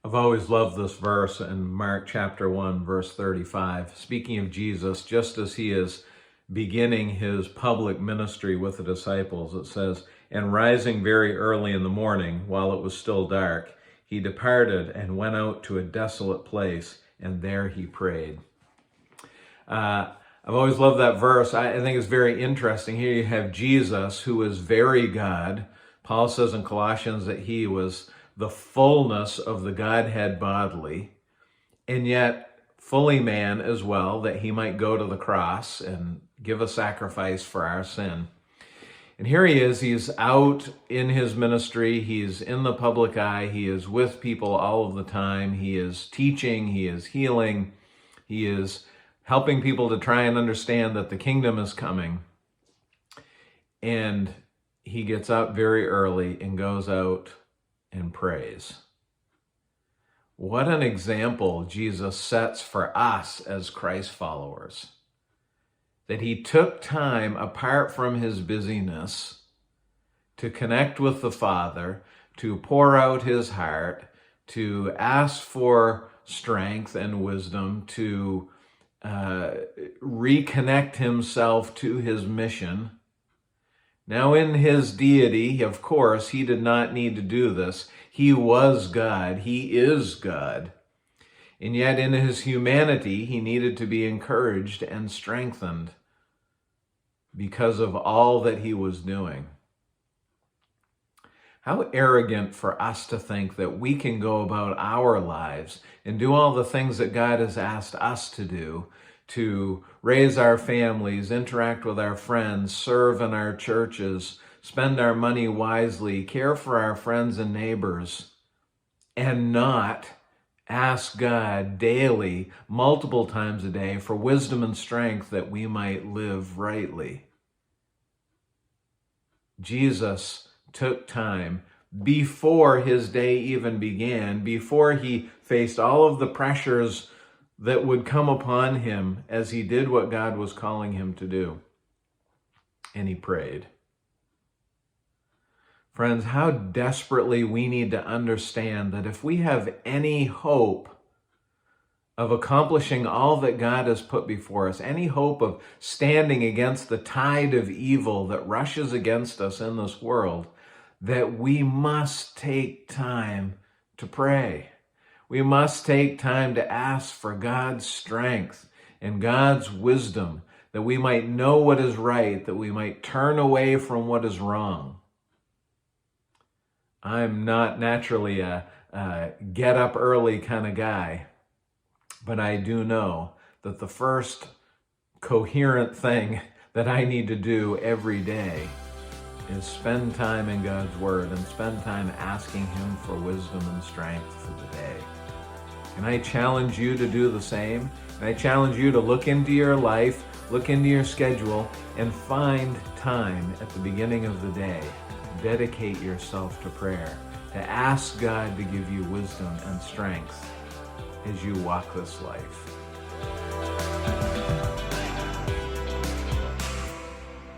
I've always loved this verse in Mark chapter 1, verse 35. Speaking of Jesus, just as he is beginning his public ministry with the disciples, it says, "And rising very early in the morning, while it was still dark, he departed and went out to a desolate place, and there he prayed." I've always loved that verse. I think it's very interesting. Here you have Jesus, who is very God. Paul says in Colossians that he was the fullness of the Godhead bodily, and yet fully man as well, that he might go to the cross and give a sacrifice for our sin. And here he is, he's out in his ministry, he's in the public eye, he is with people all of the time, he is teaching, he is healing, he is helping people to try and understand that the kingdom is coming. And he gets up very early and goes out and prays. What an example Jesus sets for us as Christ followers. That he took time apart from his busyness to connect with the Father, to pour out his heart, to ask for strength and wisdom, to reconnect himself to his mission. Now, in his deity, of course, he did not need to do this. He was God. He is God. And yet, in his humanity, he needed to be encouraged and strengthened because of all that he was doing. How arrogant for us to think that we can go about our lives and do all the things that God has asked us to do, to raise our families, interact with our friends, serve in our churches, spend our money wisely, care for our friends and neighbors, and not ask God daily, multiple times a day, for wisdom and strength that we might live rightly. Jesus took time before his day even began, before he faced all of the pressures that would come upon him as he did what God was calling him to do. And he prayed. Friends, how desperately we need to understand that if we have any hope of accomplishing all that God has put before us, any hope of standing against the tide of evil that rushes against us in this world, that we must take time to pray. We must take time to ask for God's strength and God's wisdom, that we might know what is right, that we might turn away from what is wrong. I'm not naturally a get up early kind of guy, but I do know that the first coherent thing that I need to do every day is spend time in God's Word and spend time asking Him for wisdom and strength for the day. And I challenge you to do the same. And I challenge you to look into your life, look into your schedule, and find time at the beginning of the day. Dedicate yourself to prayer, to ask God to give you wisdom and strength as you walk this life.